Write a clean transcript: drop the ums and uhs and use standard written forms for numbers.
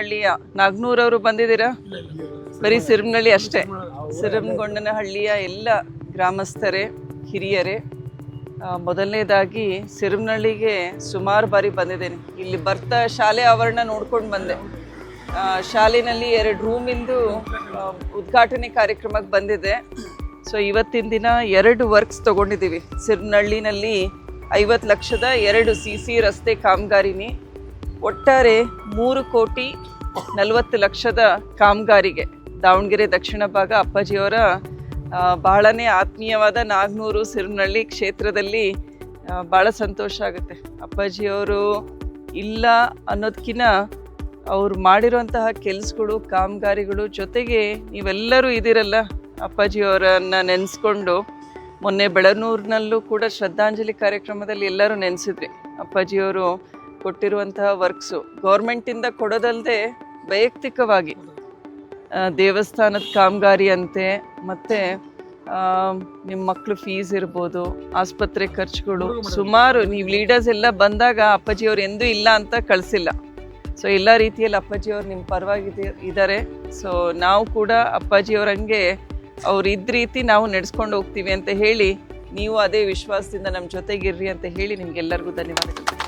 ಹಳ್ಳಿಯ ನಾಗ್ನೂರವರು ಬಂದಿದ್ದೀರಾ? ಬರೀ ಸಿರಮನಹಳ್ಳಿ ಅಷ್ಟೇ. ಸಿರಮಗೊಂಡನಹಳ್ಳಿಯ ಎಲ್ಲ ಗ್ರಾಮಸ್ಥರೇ, ಹಿರಿಯರೇ. ಮೊದಲನೇದಾಗಿ ಸಿರಮನಹಳ್ಳಿಗೆ ಸುಮಾರು ಬಾರಿ ಬಂದಿದ್ದೇನೆ. ಇಲ್ಲಿ ಬರ್ತಾ ಶಾಲೆ ಆವರಣ ನೋಡ್ಕೊಂಡು ಬಂದೆ. ಶಾಲೆಯಲ್ಲಿ 2 ರೂಮಿಂದು ಉದ್ಘಾಟನೆ ಕಾರ್ಯಕ್ರಮಕ್ಕೆ ಬಂದಿದೆ. ಸೊ ಇವತ್ತಿನ ದಿನ 2 ವರ್ಕ್ಸ್ ತೊಗೊಂಡಿದ್ದೀವಿ. ಸಿರಮನಹಳ್ಳಿನಲ್ಲಿ 50 ಲಕ್ಷದ 2 CC ರಸ್ತೆ ಕಾಮಗಾರಿನಿ, ಒಟ್ಟಾರೆ 3,40 ಲಕ್ಷದ ಕಾಮಗಾರಿಗೆ ದಾವಣಗೆರೆ ದಕ್ಷಿಣ ಭಾಗ ಅಪ್ಪಾಜಿಯವರ ಬಹಳನೇ ಆತ್ಮೀಯವಾದ ನಾಗ್ನೂರು ಸಿರಮನಹಳ್ಳಿ ಕ್ಷೇತ್ರದಲ್ಲಿ ಭಾಳ ಸಂತೋಷ ಆಗುತ್ತೆ. ಅಪ್ಪಾಜಿಯವರು ಇಲ್ಲ ಅನ್ನೋದಕ್ಕಿಂತ ಅವ್ರು ಮಾಡಿರೋಂತಹ ಕೆಲಸಗಳು, ಕಾಮಗಾರಿಗಳು, ಜೊತೆಗೆ ನೀವೆಲ್ಲರೂ ಇದ್ದೀರಲ್ಲ ಅಪ್ಪಾಜಿಯವರನ್ನು ನೆನೆಸ್ಕೊಂಡು. ಮೊನ್ನೆ ಬೆಳನೂರಿನಲ್ಲೂ ಕೂಡ ಶ್ರದ್ಧಾಂಜಲಿ ಕಾರ್ಯಕ್ರಮದಲ್ಲಿ ಎಲ್ಲರೂ ನೆನೆಸಿದ್ರಿ. ಅಪ್ಪಾಜಿಯವರು ಕೊಟ್ಟಿರುವಂತಹ ವರ್ಕ್ಸು ಗೌರ್ಮೆಂಟಿಂದ ಕೊಡೋದಲ್ಲದೆ ವೈಯಕ್ತಿಕವಾಗಿ ದೇವಸ್ಥಾನದ ಕಾಮಗಾರಿ ಅಂತೆ, ಮತ್ತು ನಿಮ್ಮ ಮಕ್ಕಳು ಫೀಸ್ ಇರ್ಬೋದು, ಆಸ್ಪತ್ರೆ ಖರ್ಚುಗಳು, ಸುಮಾರು ನೀವು ಲೀಡರ್ಸ್ ಎಲ್ಲ ಬಂದಾಗ ಅಪ್ಪಾಜಿಯವ್ರು ಎಂದೂ ಇಲ್ಲ ಅಂತ ಕಳಿಸಿಲ್ಲ. ಸೊ ಎಲ್ಲ ರೀತಿಯಲ್ಲಿ ಅಪ್ಪಾಜಿಯವ್ರು ನಿಮ್ಮ ಪರವಾಗಿ ಇದ್ದಾರೆ. ಸೊ ನಾವು ಕೂಡ ಅಪ್ಪಾಜಿಯವ್ರಂಗೆ ಅವ್ರು ಇದ್ದ ರೀತಿ ನಾವು ನಡೆಸ್ಕೊಂಡು ಹೋಗ್ತೀವಿ ಅಂತ ಹೇಳಿ, ನೀವು ಅದೇ ವಿಶ್ವಾಸದಿಂದ ನಮ್ಮ ಜೊತೆಗಿರ್ರಿ ಅಂತ ಹೇಳಿ ನಿಮಗೆಲ್ಲರಿಗೂ ಧನ್ಯವಾದಗಳು.